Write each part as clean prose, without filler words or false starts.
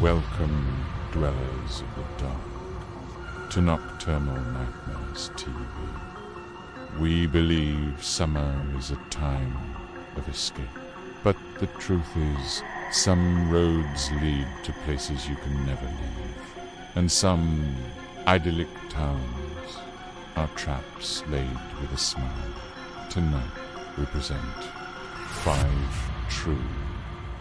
Welcome, dwellers of the dark, to Nocturnal Nightmares TV. We believe summer is a time of escape, but the truth is, some roads lead to places you can never leave, and some idyllic towns are traps laid with a smile. Tonight we present 5 true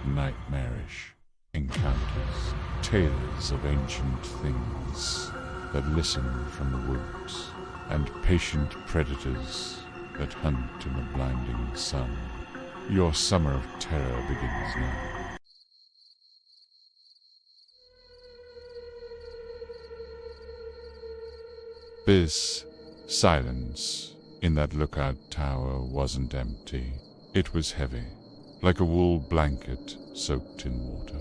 nightmarish encounters, tales of ancient things that listen from the woods, and patient predators that hunt in the blinding sun. Your summer of terror begins now. This silence in that lookout tower wasn't empty. It was heavy, like a wool blanket soaked in water.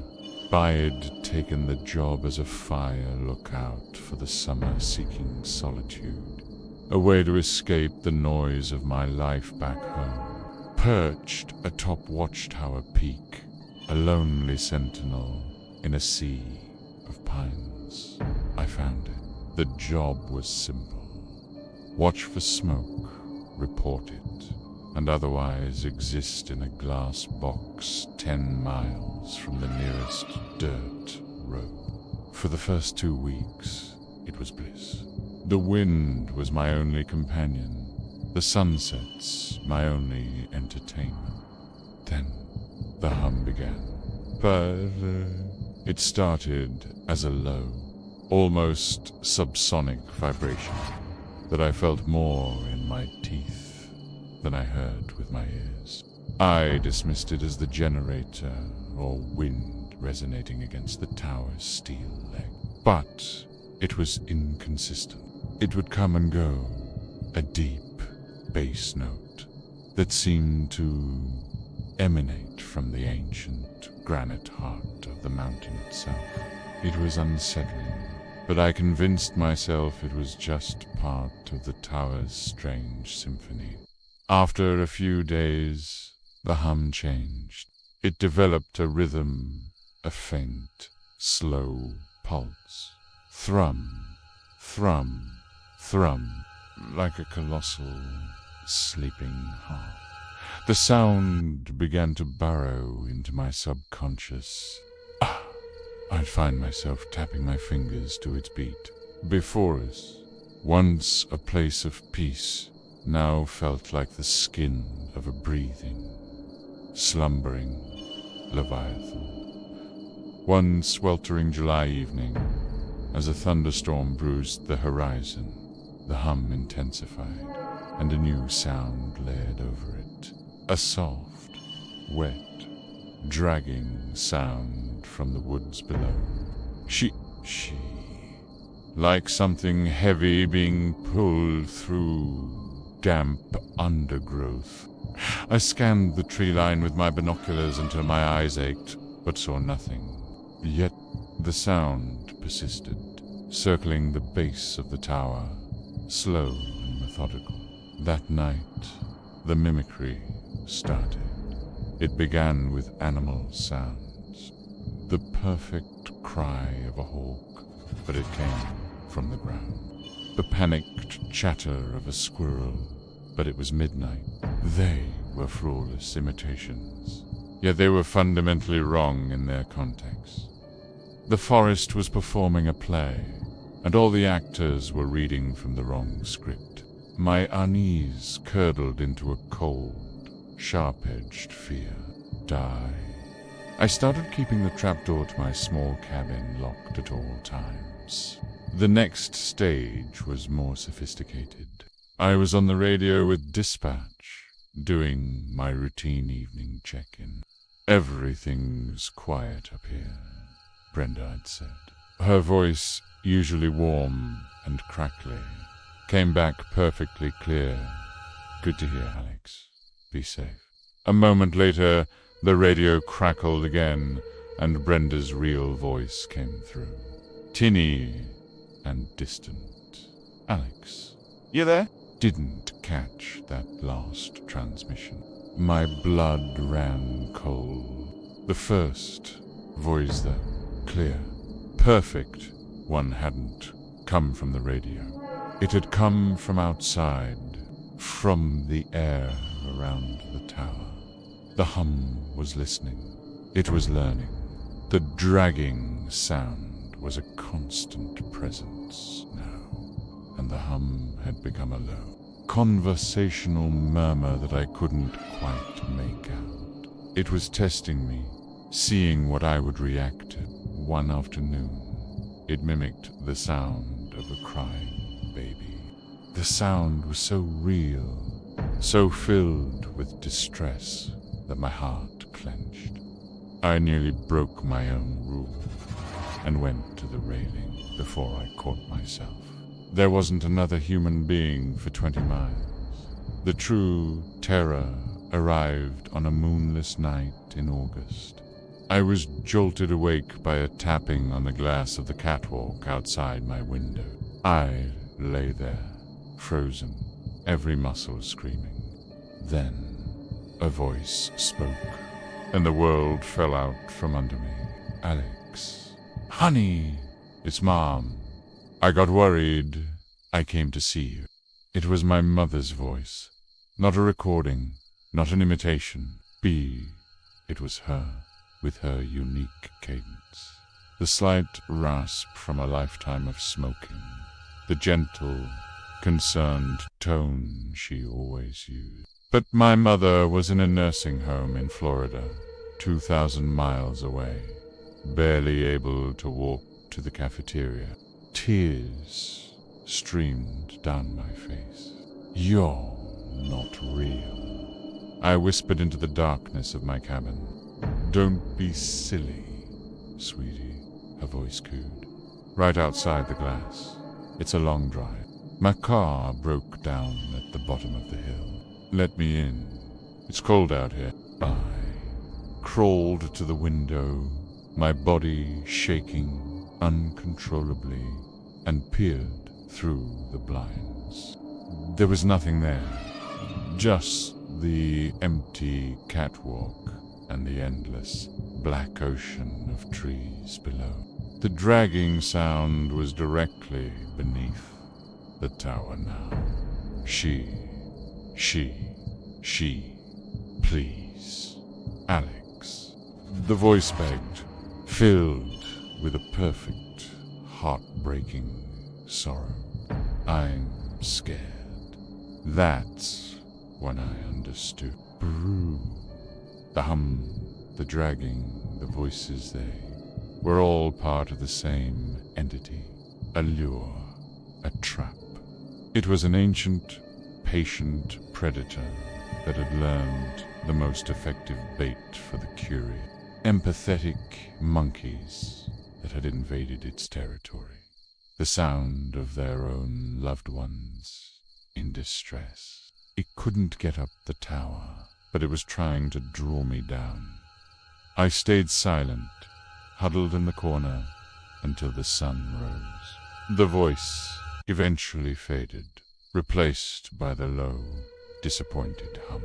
I'd taken the job as a fire lookout for the summer-seeking solitude, a way to escape the noise of my life back home. Perched atop Watchtower Peak, a lonely sentinel in a sea of pines, I found it. The job was simple. Watch for smoke, report it, and otherwise exist in a glass box 10 miles from the nearest dirt road. For the first 2 weeks, it was bliss. The wind was my only companion, the sunsets my only entertainment. Then the hum began, but it started as a low, almost subsonic vibration that I felt more in my teeth than I heard with my ears. I dismissed it as the generator or wind resonating against the tower's steel leg. But it was inconsistent. It would come and go, a deep bass note that seemed to emanate from the ancient granite heart of the mountain itself. It was unsettling, but I convinced myself it was just part of the tower's strange symphony. After a few days, the hum changed. It developed a rhythm, a faint, slow pulse. Thrum, thrum, thrum, like a colossal, sleeping heart. The sound began to burrow into my subconscious. I'd find myself tapping my fingers to its beat. Before us, once a place of peace, now felt like the skin of a breathing, slumbering leviathan. One sweltering July evening, as a thunderstorm bruised the horizon, the hum intensified, and a new sound layered over it. A soft, wet, dragging sound from the woods below. She, like something heavy being pulled through damp undergrowth. I scanned the tree line with my binoculars until my eyes ached, but saw nothing. Yet the sound persisted, circling the base of the tower, slow and methodical. That night, the mimicry started. It began with animal sounds, the perfect cry of a hawk, but it came from the ground. The panicked chatter of a squirrel, but it was midnight. They were flawless imitations, yet they were fundamentally wrong in their context. The forest was performing a play, and all the actors were reading from the wrong script. My unease curdled into a cold, sharp-edged fear. Die. I started keeping the trapdoor to my small cabin locked at all times. The next stage was more sophisticated. I was on the radio with dispatch, doing my routine evening check-in. "Everything's quiet up here," Brenda had said. Her voice, usually warm and crackly, came back perfectly clear. "Good to hear, Alex. Be safe." A moment later, the radio crackled again, and Brenda's real voice came through. Tinny and distant. "Alex, you there?" Didn't catch that last transmission. My blood ran cold. The first voice, though, clear. perfect one hadn't come from the radio. It had come from outside, from the air around the tower. The hum was listening. It was learning. The dragging sound was a constant presence now, and the hum had become a low, conversational murmur that I couldn't quite make out. It was testing me, seeing what I would react to. One afternoon, it mimicked the sound of a crying baby. The sound was so real, so filled with distress, that my heart clenched. I nearly broke my own rule and went to the railing before I caught myself. There wasn't another human being for 20 miles. The true terror arrived on a moonless night in August. I was jolted awake by a tapping on the glass of the catwalk outside my window. I lay there, frozen, every muscle screaming. Then a voice spoke, and the world fell out from under me. "Alex." "Honey, it's Mom. I got worried. I came to see you." It was my mother's voice. Not a recording, not an imitation. It was her, with her unique cadence. The slight rasp from a lifetime of smoking. The gentle, concerned tone she always used. But my mother was in a nursing home in Florida, 2,000 miles away, barely able to walk to the cafeteria. Tears streamed down my face. "You're not real," I whispered into the darkness of my cabin. "Don't be silly, sweetie," her voice cooed. "Right outside the glass. It's a long drive. My car broke down at the bottom of the hill. Let me in. It's cold out here." I crawled to the window, my body shaking uncontrollably, and peered through the blinds. There was nothing there, just the empty catwalk and the endless black ocean of trees below. The dragging sound was directly beneath the tower now. She, please, Alex. The voice begged, filled with a perfect, heartbreaking sorrow. "I'm scared." That's when I understood. Brrr. The hum, the dragging, the voices, they were all part of the same entity. A lure, a trap. It was an ancient, patient predator that had learned the most effective bait for the curious. Empathetic monkeys that had invaded its territory. The sound of their own loved ones in distress. It couldn't get up the tower, but it was trying to draw me down. I stayed silent, huddled in the corner, until the sun rose. The voice eventually faded, replaced by the low, disappointed hum.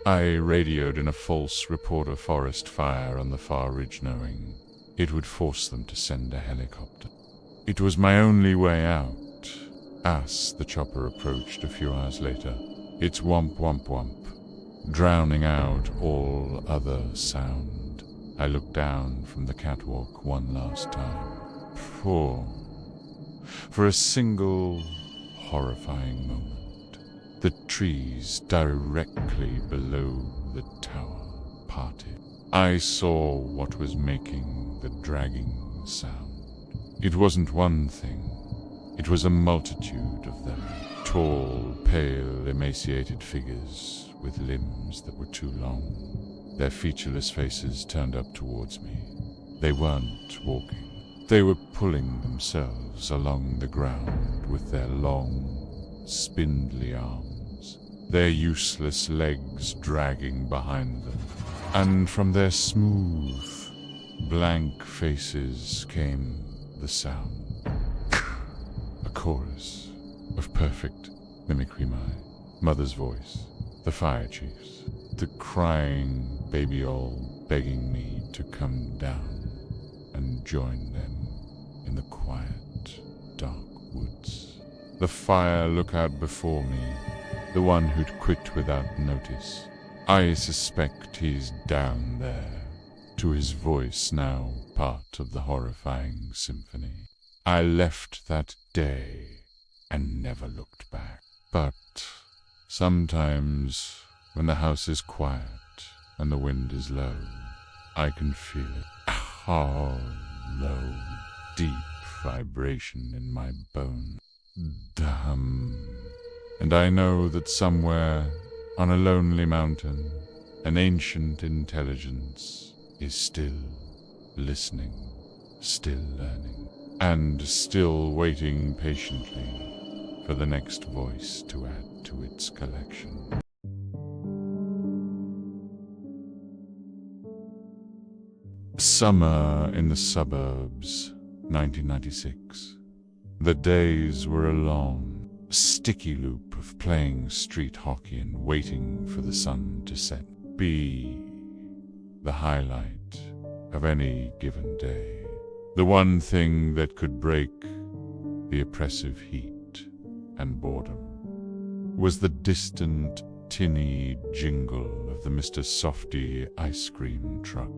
I radioed in a false report of forest fire on the far ridge, knowing it would force them to send a helicopter. It was my only way out. As the chopper approached a few hours later, its womp womp womp, drowning out all other sound, I looked down from the catwalk one last time. For a single horrifying moment, the trees directly below the tower parted. I saw what was making the dragging sound. It wasn't one thing. It was a multitude of them. Tall, pale, emaciated figures with limbs that were too long. Their featureless faces turned up towards me. They weren't walking. They were pulling themselves along the ground with their long, spindly arms, their useless legs dragging behind them. And from their smooth, blank faces came the sound. A chorus of perfect mimicry. My mother's voice, the fire chiefs, the crying baby all begging me to come down and join them. in the quiet, dark woods. The fire lookout before me, the one who'd quit without notice. I suspect he's down there, to his voice now part of the horrifying symphony. I left that day and never looked back. But sometimes, when the house is quiet and the wind is low, I can feel it. A hollow, deep vibration in my bones. And I know that somewhere on a lonely mountain, an ancient intelligence is still listening, still learning, and still waiting patiently for the next voice to add to its collection. Summer in the suburbs, 1996. The days were a long, sticky loop of playing street hockey and waiting for the sun to set. Be the highlight of any given day. The one thing that could break the oppressive heat and boredom was the distant, tinny jingle of the Mr. Softy ice cream truck.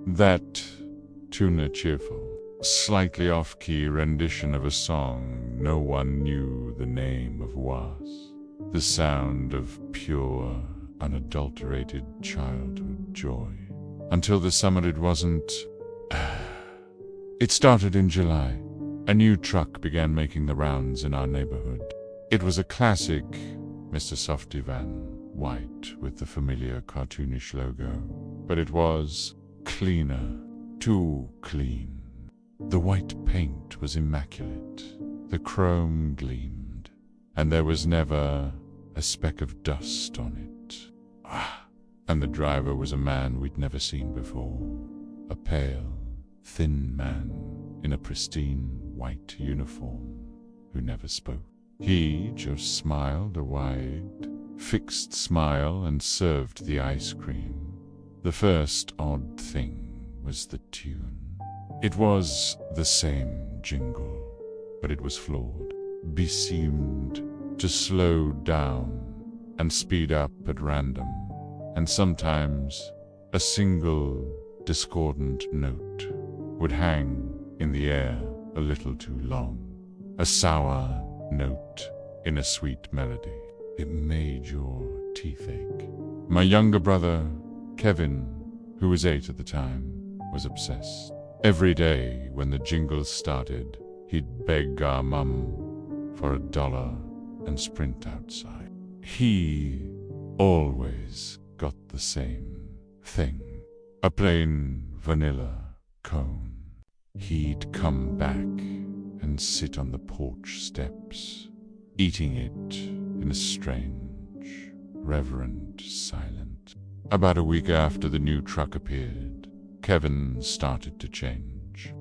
That tuna cheerful, slightly off-key rendition of a song no one knew the name of was. The sound of pure, unadulterated childhood joy. Until the summer it wasn't. It started in July. A new truck began making the rounds in our neighborhood. It was a classic Mr. Softy van, white with the familiar cartoonish logo. But it was cleaner, too clean. The white paint was immaculate, the chrome gleamed, and there was never a speck of dust on it. And the driver was a man we'd never seen before, a pale, thin man in a pristine white uniform who never spoke. He just smiled a wide, fixed smile and served the ice cream. The first odd thing was the tune. It was the same jingle, but it was flawed. Seemed to slow down and speed up at random, and sometimes a single discordant note would hang in the air a little too long. A sour note in a sweet melody. It made your teeth ache. My younger brother, Kevin, who was 8 at the time, was obsessed. Every day when the jingles started, he'd beg our mum for $1 and sprint outside. He always got the same thing, a plain vanilla cone. He'd come back and sit on the porch steps, eating it in a strange, reverent silence. About a week after the new truck appeared, Kevin started to change.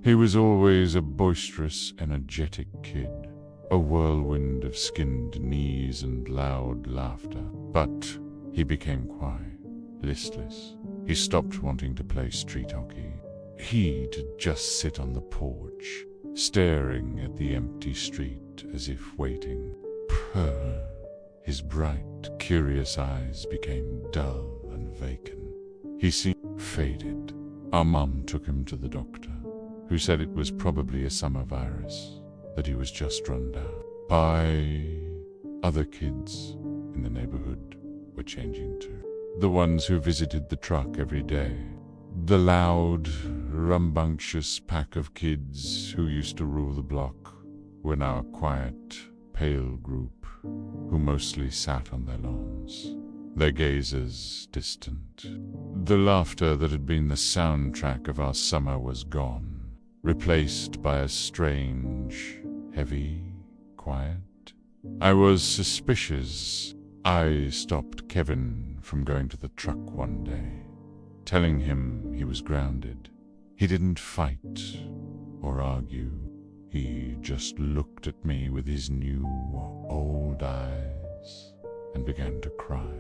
He was always a boisterous, energetic kid, a whirlwind of skinned knees and loud laughter. But he became quiet, listless. He stopped wanting to play street hockey. He'd just sit on the porch, staring at the empty street as if waiting. His bright, curious eyes became dull and vacant. He seemed faded. Our mum took him to the doctor, who said it was probably a summer virus, that he was just run down. Other kids in the neighborhood were changing too. The ones who visited the truck every day. The loud, rambunctious pack of kids who used to rule the block were now a quiet, pale group who mostly sat on their lawns, their gazes distant. The laughter that had been the soundtrack of our summer was gone, replaced by a strange, heavy quiet. I was suspicious. I stopped Kevin from going to the truck one day, telling him he was grounded. He didn't fight or argue. He just looked at me with his new, old eyes and began to cry,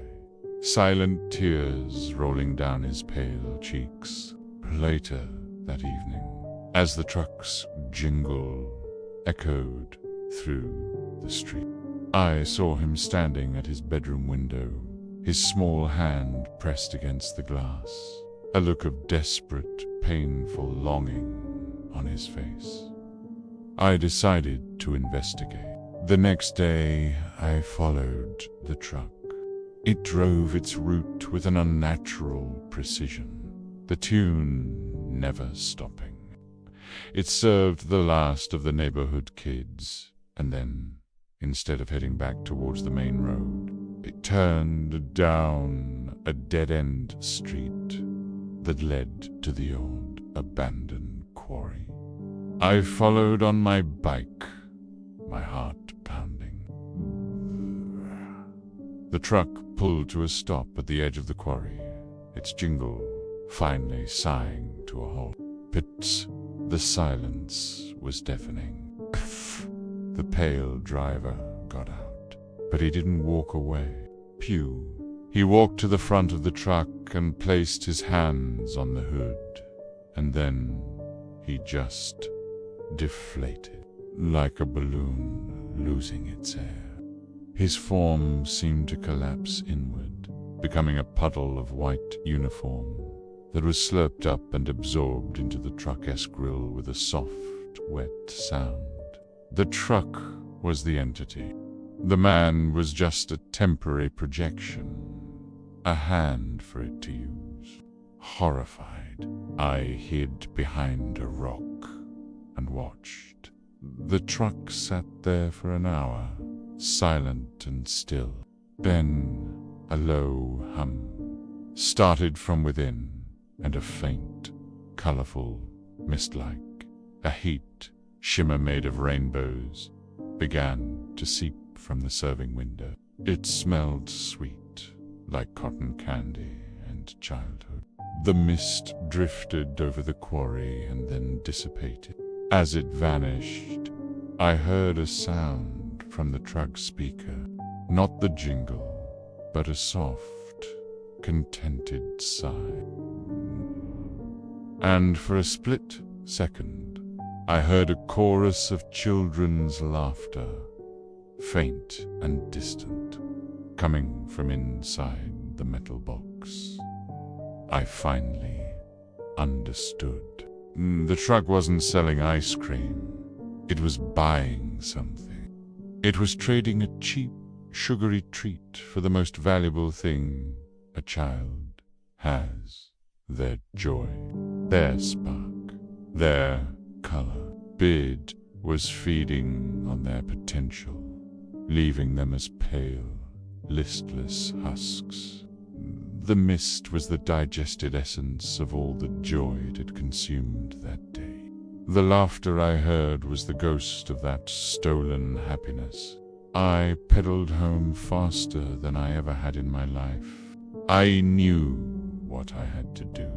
silent tears rolling down his pale cheeks. Later that evening, as the truck's jingle echoed through the street. I saw him standing at his bedroom window, his small hand pressed against the glass, a look of desperate, painful longing on his face. I decided to investigate. The next day, I followed the truck. It drove its route with an unnatural precision, the tune never stopping. It served the last of the neighborhood kids, and then, instead of heading back towards the main road, it turned down a dead-end street that led to the old abandoned quarry. I followed on my bike, my heart pounding. The truck pulled to a stop at the edge of the quarry, its jingle finally sighing to a halt. But the silence was deafening. The pale driver got out, but he didn't walk away. Pew. He walked to the front of the truck and placed his hands on the hood, and then he just deflated, like a balloon losing its air. His form seemed to collapse inward, becoming a puddle of white uniform that was slurped up and absorbed into the truck-esque grill with a soft, wet sound. The truck was the entity. The man was just a temporary projection, a hand for it to use. Horrified, I hid behind a rock and watched. The truck sat there for an hour, silent and still. Then a low hum started from within, and a faint, colorful, mist-like, a heat shimmer made of rainbows, began to seep from the serving window. It smelled sweet, like cotton candy and childhood. The mist drifted over the quarry and then dissipated. As it vanished, I heard a sound from the truck speaker, not the jingle, but a soft, contented sigh. And for a split second, I heard a chorus of children's laughter, faint and distant, coming from inside the metal box. I finally understood. The truck wasn't selling ice cream. It was buying something. It was trading a cheap, sugary treat for the most valuable thing a child has: their joy, their spark, their color. Bid was feeding on their potential, leaving them as pale, listless husks. The mist was the digested essence of all the joy it had consumed that day. The laughter I heard was the ghost of that stolen happiness. I pedaled home faster than I ever had in my life. I knew what I had to do.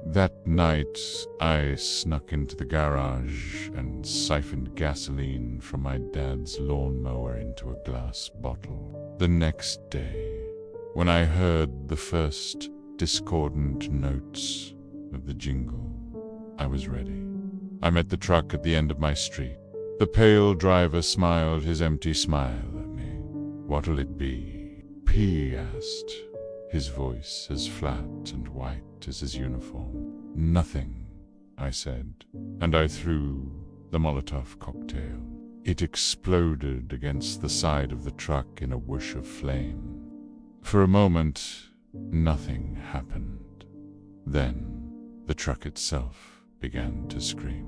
That night, I snuck into the garage and siphoned gasoline from my dad's lawnmower into a glass bottle. The next day, when I heard the first discordant notes of the jingle, I was ready. I met the truck at the end of my street. The pale driver smiled his empty smile at me. "What'll it be?" P asked, his voice as flat and white as his uniform. "Nothing," I said, and I threw the Molotov cocktail. It exploded against the side of the truck in a whoosh of flame. For a moment, nothing happened. Then, the truck itself began to scream.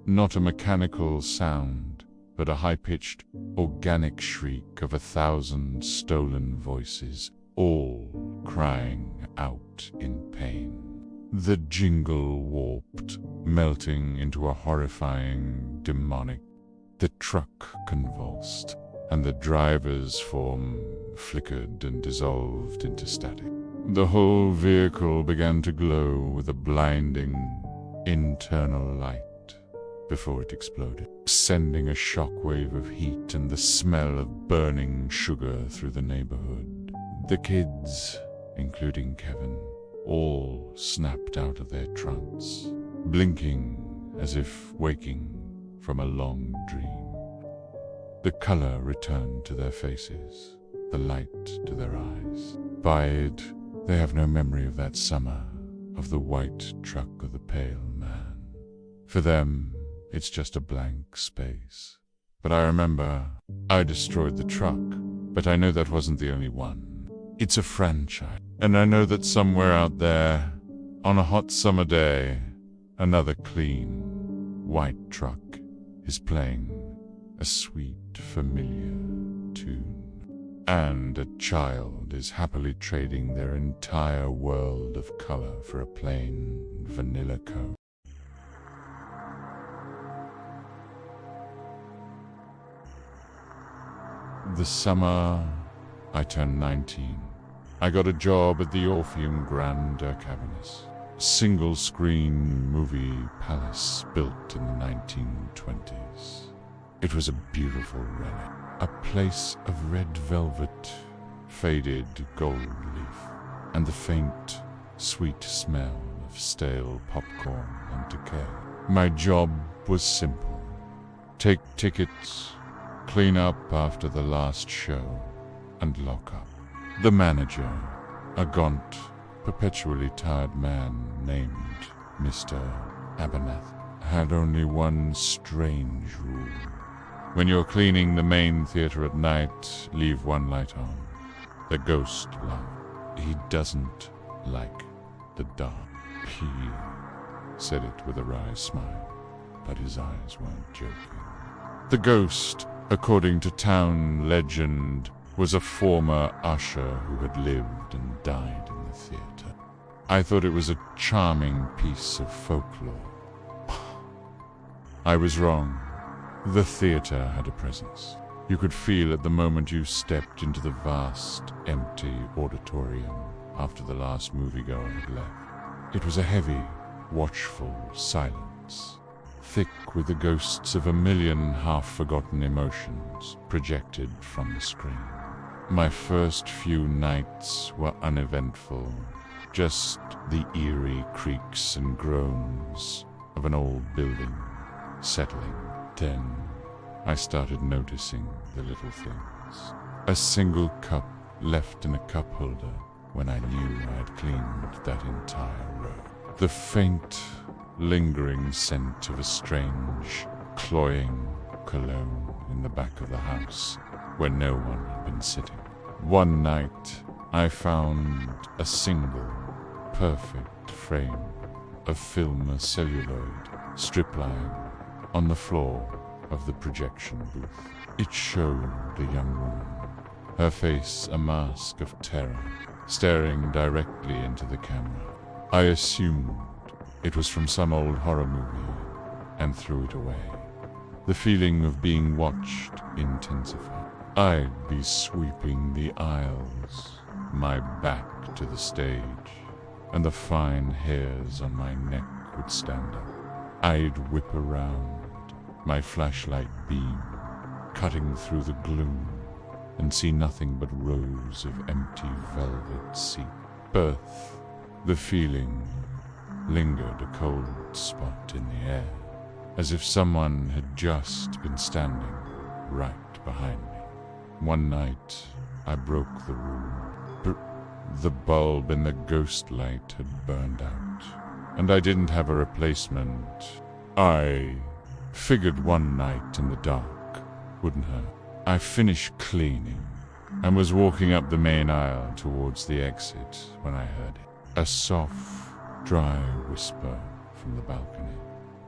Not a mechanical sound, but a high-pitched, organic shriek of 1,000 stolen voices, all crying out in pain. The jingle warped, melting into a horrifying, demonic. The truck convulsed, and the driver's form flickered and dissolved into static. The whole vehicle began to glow with a blinding, internal light before it exploded, sending a shockwave of heat and the smell of burning sugar through the neighborhood. The kids, including Kevin, all snapped out of their trance, blinking as if waking from a long dream. The color returned to their faces, the light to their eyes. By it, they have no memory of that summer, of the white truck of the pale man. For them, it's just a blank space. But I remember I destroyed the truck, but I know that wasn't the only one. It's a franchise, and I know that somewhere out there, on a hot summer day, another clean, white truck is playing a sweet, familiar tune. And a child is happily trading their entire world of color for a plain, vanilla coat. The summer I turned 19, I got a job at the Orpheum Grand Cavernous, a single-screen movie palace built in the 1920s. It was a beautiful relic, a place of red velvet, faded gold leaf, and the faint, sweet smell of stale popcorn and decay. My job was simple: take tickets, clean up after the last show, and lock up. The manager, a gaunt, perpetually tired man named Mr. Abernathy, had only one strange rule. When you're cleaning the main theater at night, leave one light on. The ghost light. He doesn't like the dark. He said it with a wry smile, but his eyes weren't joking. The ghost, according to town legend, was a former usher who had lived and died in the theater. I thought it was a charming piece of folklore. I was wrong. The theater had a presence. You could feel it the moment you stepped into the vast, empty auditorium after the last moviegoer had left. It was a heavy, watchful silence, thick with the ghosts of a million half-forgotten emotions projected from the screen. My first few nights were uneventful, just the eerie creaks and groans of an old building settling. Then I started noticing the little things. A single cup left in a cup holder when I knew I had cleaned that entire row. The faint, lingering scent of a strange, cloying cologne in the back of the house where no one had been sitting. One night, I found a single, perfect frame of film celluloid strip-lying on the floor of the projection booth. It showed a young woman, her face a mask of terror, staring directly into the camera. I assumed it was from some old horror movie and threw it away. The feeling of being watched intensified. I'd be sweeping the aisles, my back to the stage, and the fine hairs on my neck would stand up. I'd whip around, my flashlight beam cutting through the gloom, and see nothing but rows of empty velvet seats. Birth, the feeling, lingered a cold spot in the air, as if someone had just been standing right behind me. One night, I broke the rule. The bulb in the ghost light had burned out, and I didn't have a replacement. I figured one night in the dark wouldn't hurt. I finished cleaning and was walking up the main aisle towards the exit when I heard it. A soft, dry whisper from the balcony.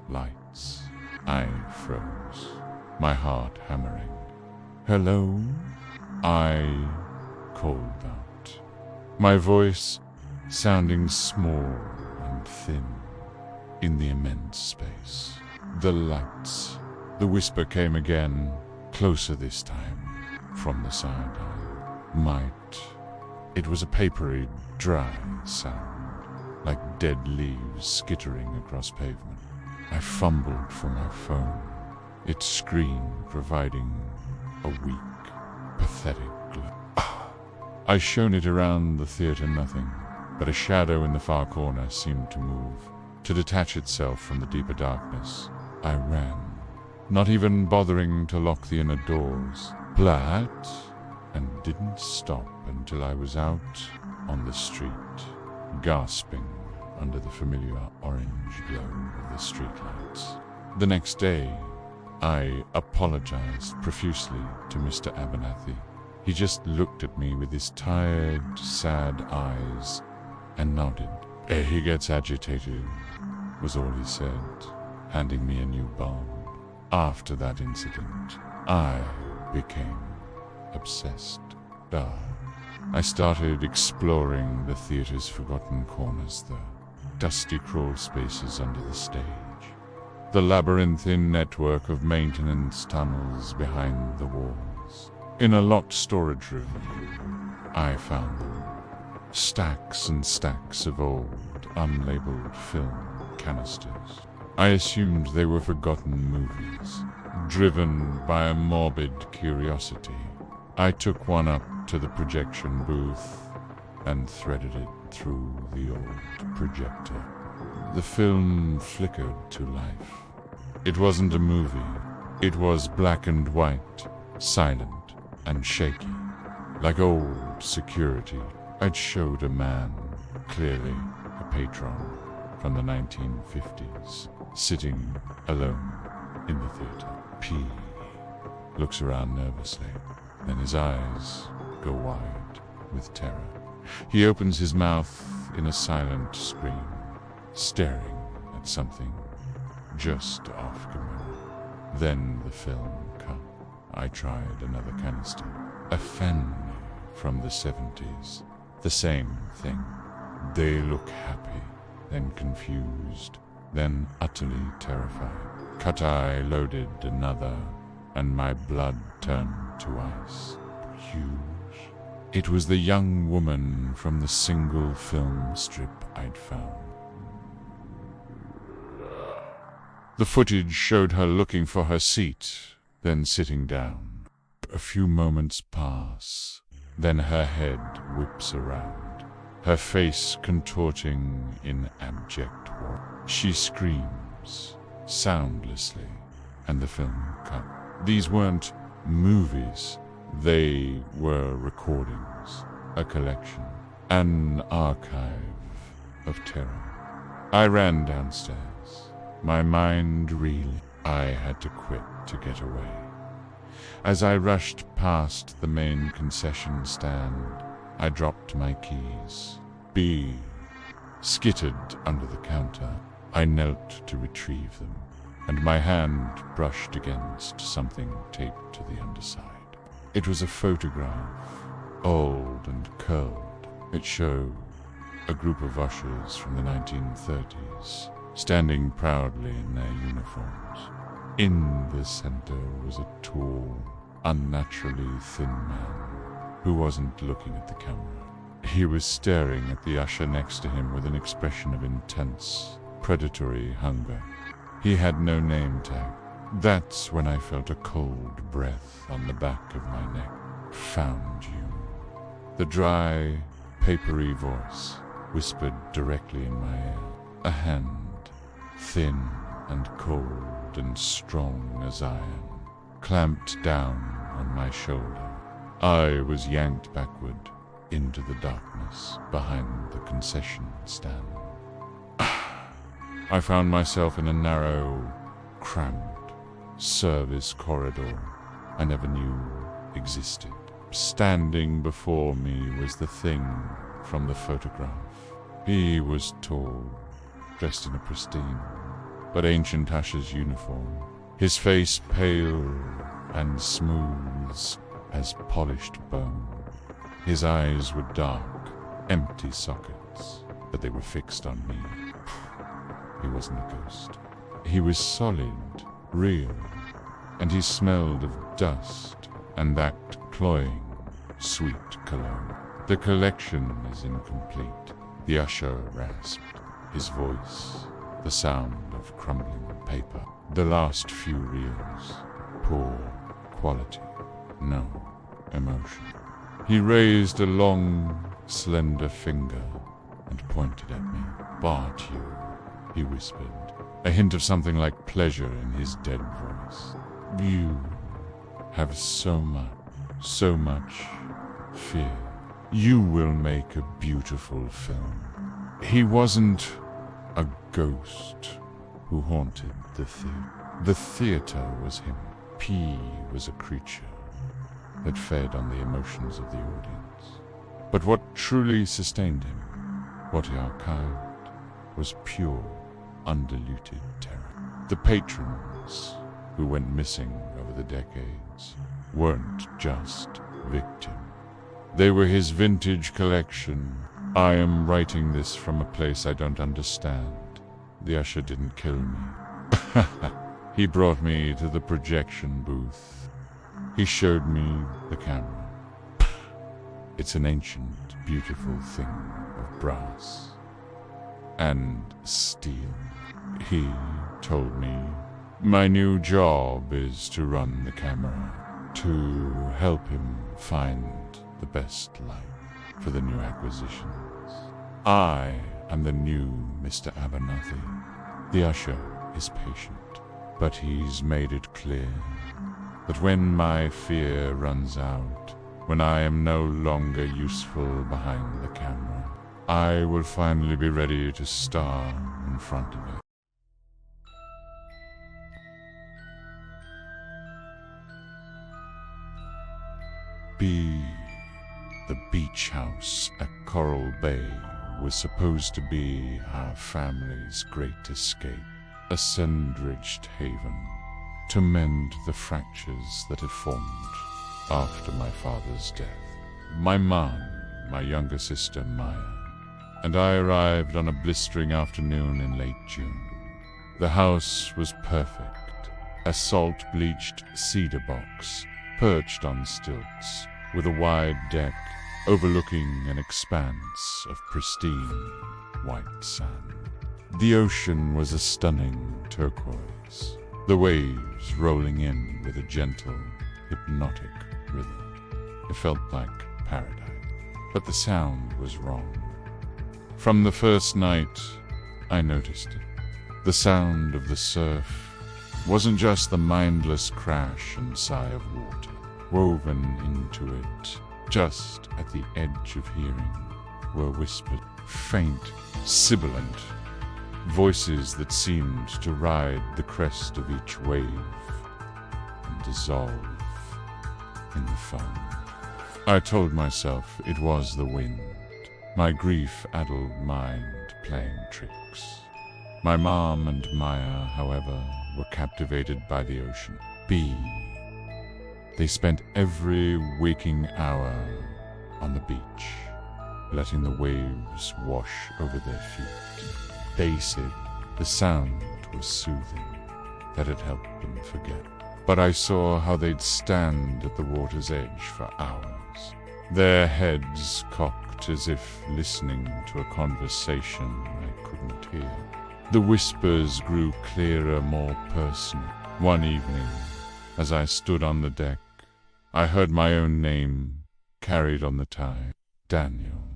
Lights. I froze, my heart hammering. "Hello?" I called out, my voice sounding small and thin in the immense space. The lights. The whisper came again, closer this time, from the side aisle. It was a papery, dry sound, like dead leaves skittering across pavement. I fumbled for my phone, its screen providing a weak, pathetic glow. I shone it around the theater, nothing, but a shadow in the far corner seemed to move, to detach itself from the deeper darkness. I ran, not even bothering to lock the inner doors. Plat, and didn't stop until I was out on the street, gasping under the familiar orange glow of the streetlights. The next day, I apologized profusely to Mr. Abernathy. He just looked at me with his tired, sad eyes and nodded. "He gets agitated," was all he said, handing me a new bomb. After that incident, I became obsessed. I started exploring the theater's forgotten corners, the dusty crawl spaces under the stage, the labyrinthine network of maintenance tunnels behind the walls. In a locked storage room, I found them. Stacks and stacks of old, unlabeled film canisters. I assumed they were forgotten movies, driven by a morbid curiosity. I took one up to the projection booth and threaded it through the old projector. The film flickered to life. It wasn't a movie. It was black and white, silent and shaky. Like old security, I'd showed a man, clearly a patron from the 1950s, sitting alone in the theater. P looks around nervously. Then his eyes go wide with terror. He opens his mouth in a silent scream, staring at something just off camera. Then the film cut. I tried another canister. A family from the 70s. The same thing. They look happy, then confused, then utterly terrified. Cut-eye loaded another, and my blood turned to ice. Huge. It was the young woman from the single film strip I'd found. The footage showed her looking for her seat, then sitting down. A few moments pass, then her head whips around, her face contorting in abject horror. She screams, soundlessly, and the film cut. These weren't movies. They were recordings, a collection, an archive of terror. I ran downstairs, my mind reeling. I had to quit to get away. As I rushed past the main concession stand, I dropped my keys. B skittered under the counter. I knelt to retrieve them, and my hand brushed against something taped to the underside. It was a photograph, old and curled. It showed a group of ushers from the 1930s, standing proudly in their uniforms. In the center was a tall, unnaturally thin man who wasn't looking at the camera. He was staring at the usher next to him with an expression of intense, predatory hunger. He had no name tag. That's when I felt a cold breath on the back of my neck. "Found you." The dry, papery voice whispered directly in my ear. A hand, thin and cold and strong as iron, clamped down on my shoulder. I was yanked backward into the darkness behind the concession stand. I found myself in a narrow, cramped service corridor I never knew existed. Standing before me was the thing from the photograph. He was tall, dressed in a pristine but ancient usher's uniform, his face pale and smooth as polished bone. His eyes were dark, empty sockets, but they were fixed on me. He wasn't a ghost. He was solid, real, and he smelled of dust and that cloying, sweet cologne. "The collection is incomplete," the usher rasped, his voice the sound of crumbling paper. "The last few reels, poor quality, no emotion." He raised a long, slender finger and pointed at me. "Bought you," he whispered, a hint of something like pleasure in his dead voice. You have so much fear. You will make a beautiful film. He wasn't a ghost who haunted the theater. The theater was him. P was a creature that fed on the emotions of the audience. But what truly sustained him, what he archived, was pure, undiluted terror. The patrons who went missing over the decades weren't just victims. They were his vintage collection. I am writing this from a place I don't understand. The usher didn't kill me. He brought me to the projection booth. He showed me the camera. It's an ancient, beautiful thing of brass and steel. He told me my new job is to run the camera, to help him find the best light for the new acquisitions. I am the new Mr. Abernathy. The usher is patient, but he's made it clear that when my fear runs out, when I am no longer useful behind the camera, I will finally be ready to star in front of it. B. The beach house at Coral Bay was supposed to be our family's great escape, a sand-ridged haven to mend the fractures that had formed after my father's death. My mom, my younger sister Maya, and I arrived on a blistering afternoon in late June. The house was perfect, a salt-bleached cedar box perched on stilts with a wide deck overlooking an expanse of pristine white sand. The ocean was a stunning turquoise, the waves rolling in with a gentle, hypnotic rhythm. It felt like paradise, but the sound was wrong. From the first night, I noticed it. The sound of the surf wasn't just the mindless crash and sigh of water. Woven into it, just at the edge of hearing, were whispered, faint, sibilant voices that seemed to ride the crest of each wave and dissolve in the foam. I told myself it was the wind, my grief-addled mind playing tricks. My mom and Maya, however, were captivated by the ocean. They spent every waking hour on the beach, letting the waves wash over their feet. They said the sound was soothing, that it helped them forget. But I saw how they'd stand at the water's edge for hours, their heads cocked as if listening to a conversation I couldn't hear. The whispers grew clearer, more personal. One evening, as I stood on the deck, I heard my own name carried on the tide. Daniel.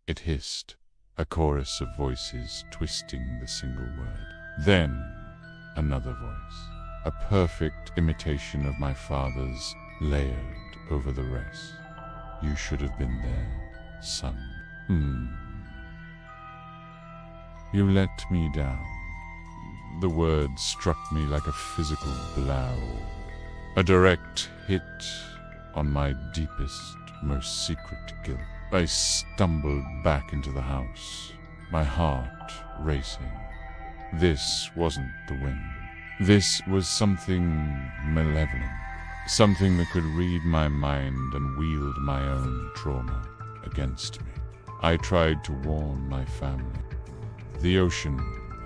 It hissed, a chorus of voices twisting the single word. Then, another voice, a perfect imitation of my father's, layered over the rest. You should have been there, son. You let me down. The word struck me like a physical blow, a direct hit on my deepest, most secret guilt. I stumbled back into the house, my heart racing. This wasn't the wind. This was something malevolent, something that could read my mind and wield my own trauma against me. I tried to warn my family. The ocean,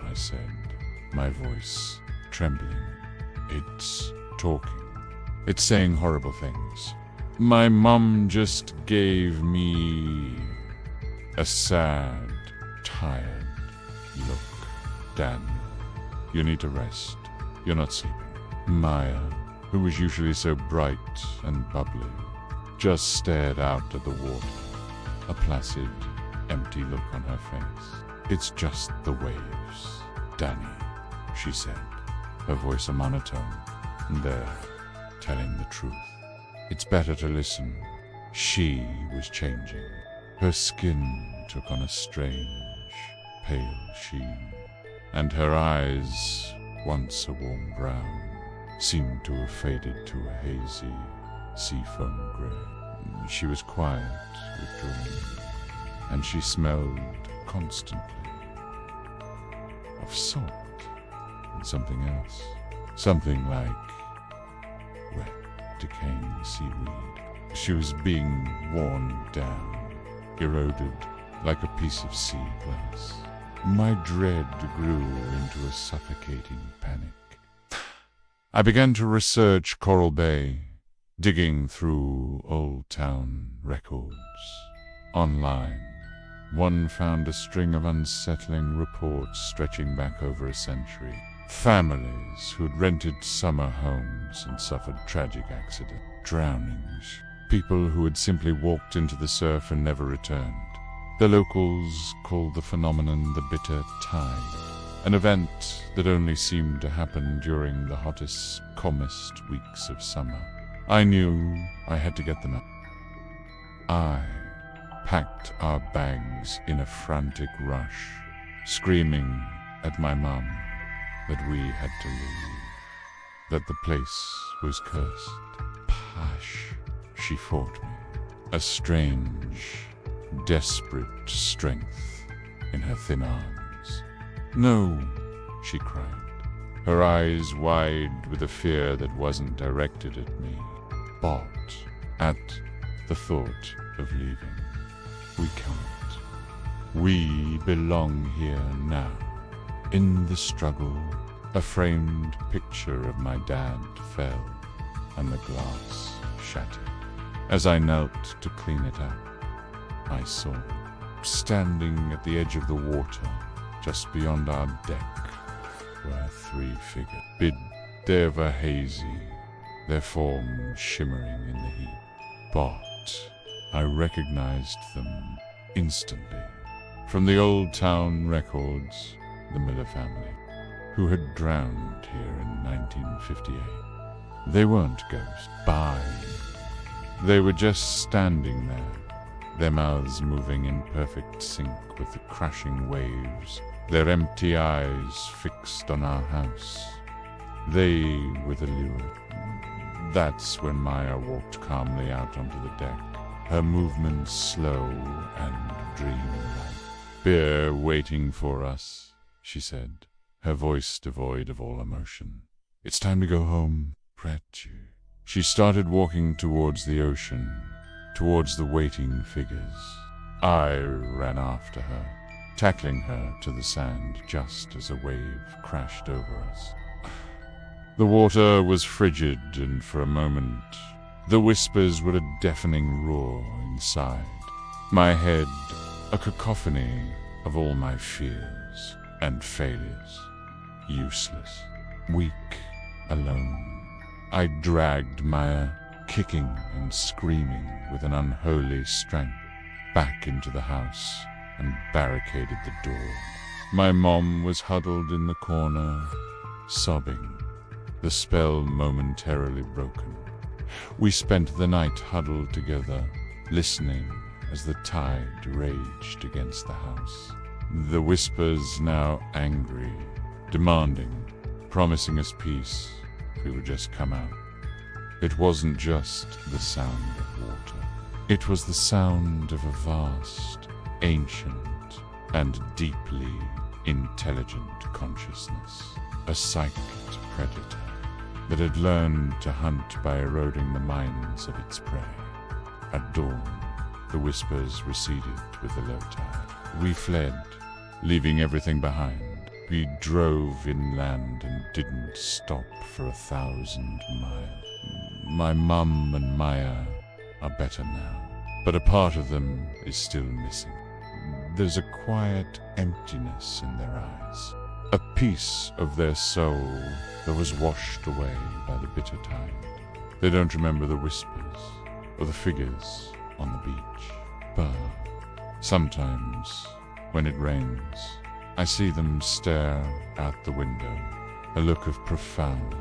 I said, my voice trembling. It's talking. It's saying horrible things. My mom just gave me a sad, tired look. Daniel, you need to rest. You're not sleeping. Maya, who was usually so bright and bubbly, just stared out at the water, a placid, empty look on her face. It's just the waves. Danny, she said, her voice a monotone. There, telling the truth. It's better to listen. She was changing. Her skin took on a strange, pale sheen, and her eyes, once a warm brown, seemed to have faded to a hazy, seafoam grey. She was quiet, withdrawn, and she smelled constantly of salt and something else. Something like wet, decaying seaweed. She was being worn down, eroded like a piece of sea glass. My dread grew into a suffocating panic. I began to research Coral Bay, digging through old town records. Online, one found a string of unsettling reports stretching back over a century. Families who'd rented summer homes and suffered tragic accidents, drownings, people who had simply walked into the surf and never returned. The locals called the phenomenon the bitter tide, an event that only seemed to happen during the hottest, calmest weeks of summer. I knew I had to get them out. I packed our bags in a frantic rush, screaming at my mum that we had to leave, that the place was cursed. Pash, she fought me, a strange, desperate strength in her thin arms. No, she cried, her eyes wide with a fear that wasn't directed at me, but at the thought of leaving. We can't. We belong here now. In the struggle, a framed picture of my dad fell, and the glass shattered. As I knelt to clean it up, I saw, standing at the edge of the water, just beyond our deck, were three figures, bid they were hazy, their forms shimmering in the heat. But I recognized them instantly. From the old town records, the Miller family, who had drowned here in 1958. They weren't ghosts. They were just standing there, their mouths moving in perfect sync with the crashing waves, their empty eyes fixed on our house. They were the lure. That's when Maya walked calmly out onto the deck, her movements slow and dreamlike. Beer waiting for us, she said, her voice devoid of all emotion. It's time to go home, Brett. She started walking towards the ocean, towards the waiting figures. I ran after her, tackling her to the sand just as a wave crashed over us. The water was frigid, and for a moment, the whispers were a deafening roar inside. My head, a cacophony of all my fears and failures. Useless, weak, alone. I dragged Maya, kicking and screaming with an unholy strength, back into the house and barricaded the door. My mom was huddled in the corner, sobbing, the spell momentarily broken. We spent the night huddled together, listening as the tide raged against the house. The whispers now angry, demanding, promising us peace if we would just come out. It wasn't just the sound of water. It was the sound of a vast, ancient, and deeply intelligent consciousness. A psychic predator that had learned to hunt by eroding the minds of its prey. At dawn, the whispers receded with the low tide. We fled, leaving everything behind. We drove inland and didn't stop for 1,000 miles. My mum and Maya are better now, but a part of them is still missing. There's a quiet emptiness in their eyes, a piece of their soul that was washed away by the bitter tide. They don't remember the whispers or the figures on the beach, but sometimes when it rains, I see them stare out the window, a look of profound,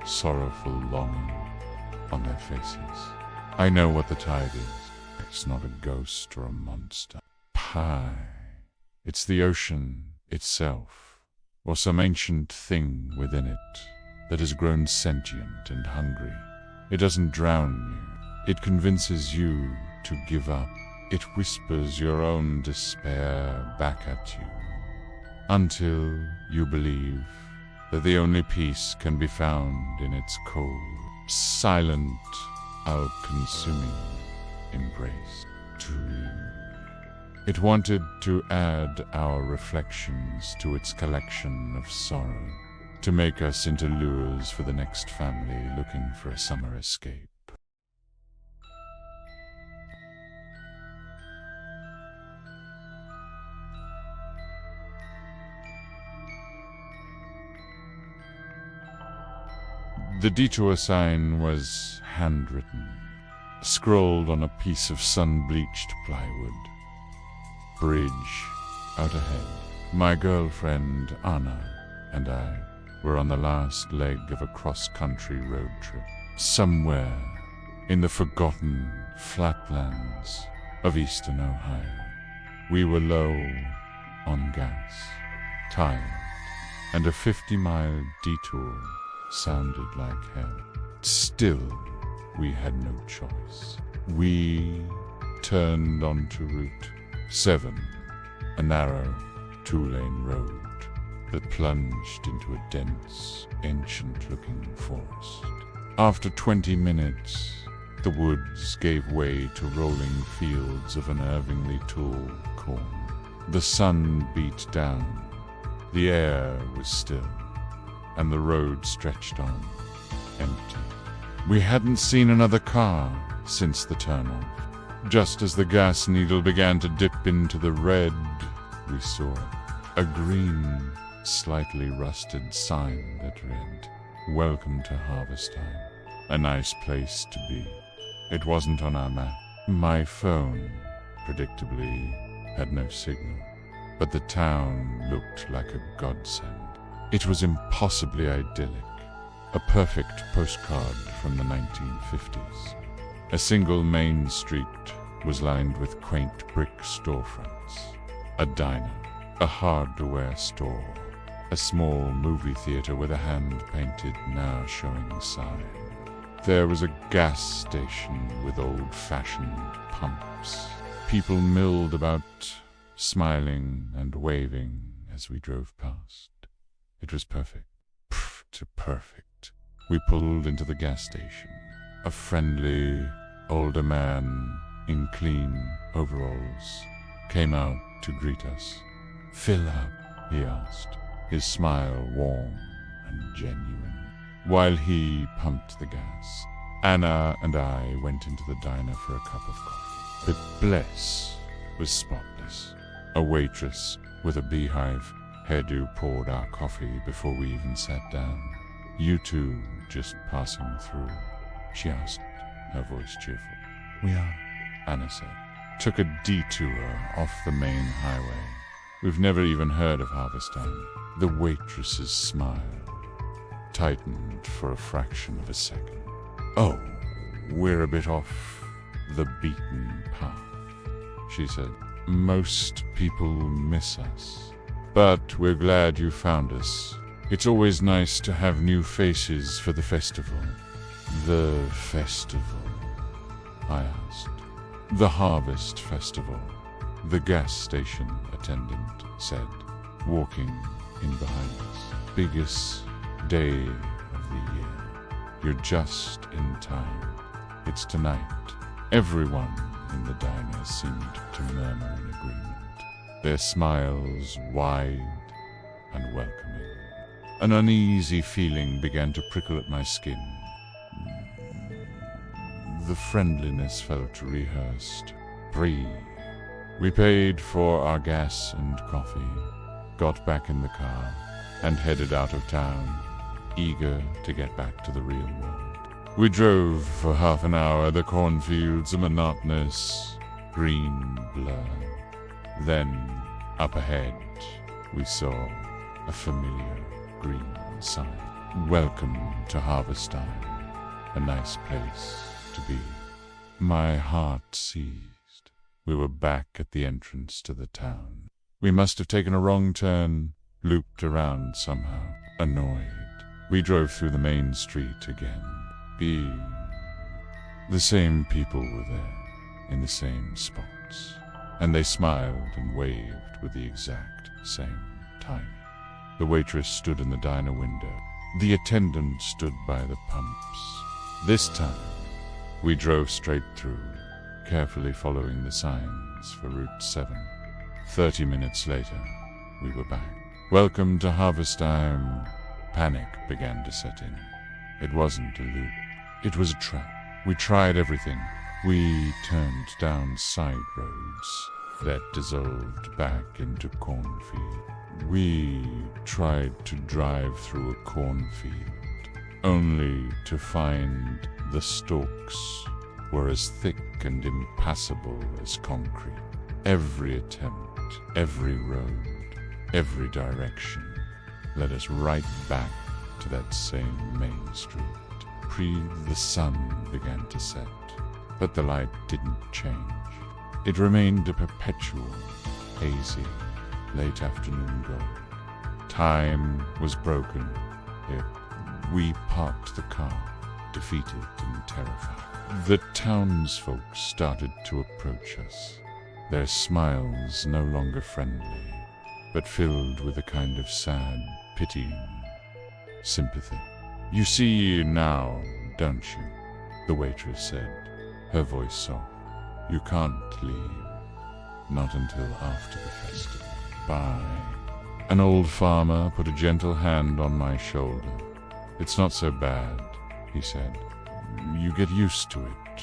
sorrowful longing on their faces. I know what the tide is. It's not a ghost or a monster. Pie. It's the ocean itself, or some ancient thing within it that has grown sentient and hungry. It doesn't drown you. It convinces you to give up. It whispers your own despair back at you, until you believe that the only peace can be found in its cold, silent, all-consuming embrace to you. It wanted to add our reflections to its collection of sorrow, to make us into lures for the next family looking for a summer escape. The detour sign was handwritten, scrawled on a piece of sun-bleached plywood. Bridge out ahead. My girlfriend, Anna, and I were on the last leg of a cross-country road trip. Somewhere in the forgotten flatlands of eastern Ohio. We were low on gas, tired, and a 50-mile detour sounded like hell. Still, we had no choice. We turned onto Route 7, a narrow, two-lane road that plunged into a dense, ancient-looking forest. After 20 minutes, the woods gave way to rolling fields of unervingly tall corn. The sun beat down, the air was still, and the road stretched on, empty. We hadn't seen another car since the turnoff. Just as the gas needle began to dip into the red, we saw a green, slightly rusted sign that read, "Welcome to Harvest Time." A nice place to be. It wasn't on our map. My phone, predictably, had no signal, but the town looked like a godsend. It was impossibly idyllic, a perfect postcard from the 1950s. A single main street was lined with quaint brick storefronts. A diner, a hardware store, a small movie theater with a hand-painted now showing sign. There was a gas station with old-fashioned pumps. People milled about, smiling and waving as we drove past. It was perfect. Perfect. We pulled into the gas station. A friendly, older man in clean overalls came out to greet us. "Fill up?" he asked, his smile warm and genuine. While he pumped the gas, Anna and I went into the diner for a cup of coffee. But Bless was spotless. A waitress with a beehive hairdo poured our coffee before we even sat down. "You two just passing through?" she asked, her voice cheerful. "We are," Anna said. "Took a detour off the main highway. We've never even heard of Harvest Time." The waitress's smile tightened for a fraction of a second. "Oh, we're a bit off the beaten path," she said. "Most people miss us, but we're glad you found us. It's always nice to have new faces for the festival." "The festival?" I asked. "The Harvest Festival," the gas station attendant said, walking in behind us. "Biggest day of the year. You're just in time. It's tonight." Everyone in the diner seemed to murmur in agreement, their smiles wide and welcoming. An uneasy feeling began to prickle at my skin. The friendliness felt rehearsed. We paid for our gas and coffee, got back in the car, and headed out of town, eager to get back to the real world. We drove for half an hour, the cornfields a monotonous green blur. Then, up ahead, we saw a familiar green sign. Welcome to harvest time. A nice place to be. My heart seized. We were back at the entrance to the town. We must have taken a wrong turn, looped around somehow. Annoyed, we drove through the main street again. The same people were there, in the same spots, and they smiled and waved with the exact same timing. The waitress stood in the diner window. The attendant stood by the pumps. This time, we drove straight through, carefully following the signs for Route 7. 30 minutes later, we were back. Welcome to harvest time. Panic began to set in. It wasn't a loop. It was a trap. We tried everything. We turned down side roads that dissolved back into cornfield. We tried to drive through a cornfield, only to find the stalks were as thick and impassable as concrete. Every attempt, every road, every direction led us right back to that same main street. The sun began to set, but the light didn't change. It remained a perpetual, hazy, late afternoon gold. Time was broken. We parked the car, defeated and terrified. The townsfolk started to approach us, their smiles no longer friendly, but filled with a kind of sad, pitying sympathy. You see now, don't you? The waitress said, her voice soft. You can't leave. Not until after the festival. Bye. An old farmer put a gentle hand on my shoulder. It's not so bad, he said. You get used to it.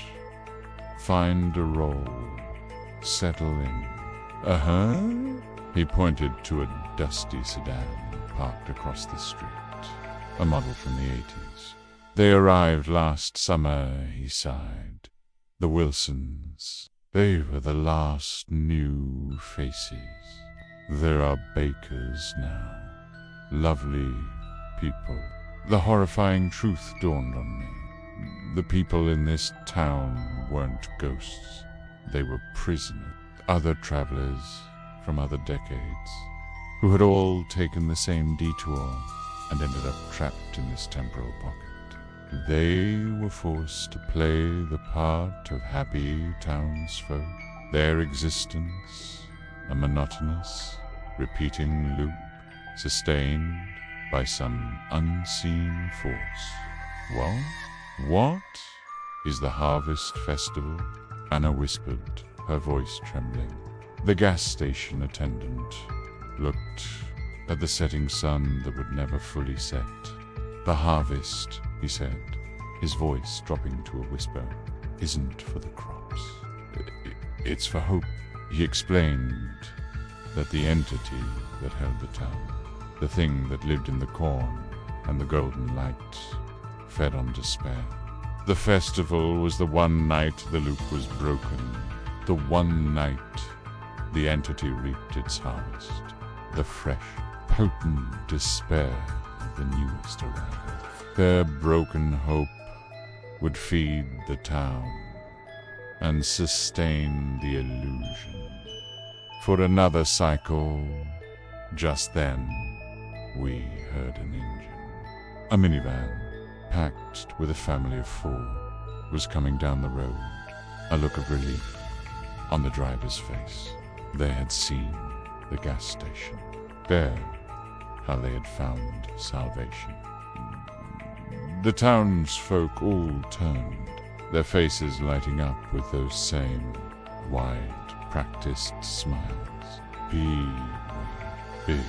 Find a role. Settle in. Uh-huh? He pointed to a dusty sedan parked across the street. A model from the 80s. They arrived last summer, he sighed. The Wilsons. They were the last new faces. There are bakers now. Lovely people. The horrifying truth dawned on me. The people in this town weren't ghosts. They were prisoners. Other travelers from other decades, who had all taken the same detour and ended up trapped in this temporal pocket. They were forced to play the part of happy townsfolk, their existence a monotonous, repeating loop, sustained by some unseen force. What is the harvest festival? Anna whispered, her voice trembling. The gas station attendant looked at the setting sun that would never fully set. The harvest, he said, his voice dropping to a whisper, isn't for the crops. It's for hope. He explained that the entity that held the town, the thing that lived in the corn and the golden light, fed on despair. The festival was the one night the loop was broken, the one night the entity reaped its harvest, the fresh, potent despair of the newest arrival. Their broken hope would feed the town and sustain the illusion. For another cycle, just then, we heard an engine. A minivan, packed with a family of 4, was coming down the road, a look of relief on the driver's face. They had seen the gas station. There, how they had found salvation. The townsfolk all turned, their faces lighting up with those same wide, practiced smiles. Big.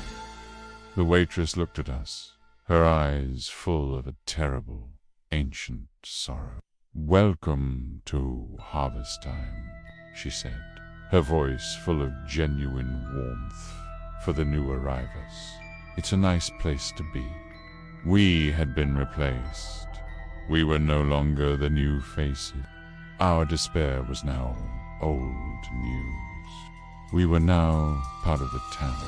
The waitress looked at us, her eyes full of a terrible, ancient sorrow. Welcome to harvest time, she said, her voice full of genuine warmth for the new arrivals. It's a nice place to be. We had been replaced. We were no longer the new faces. Our despair was now old news. We were now part of the town,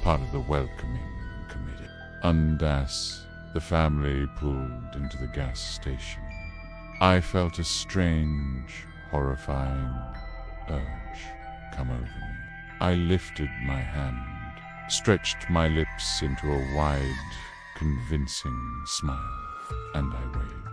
part of the welcoming committee. Undas, the family pulled into the gas station. I felt a strange, horrifying urge come over me. I lifted my hand, stretched my lips into a wide, convincing smile, and I waved.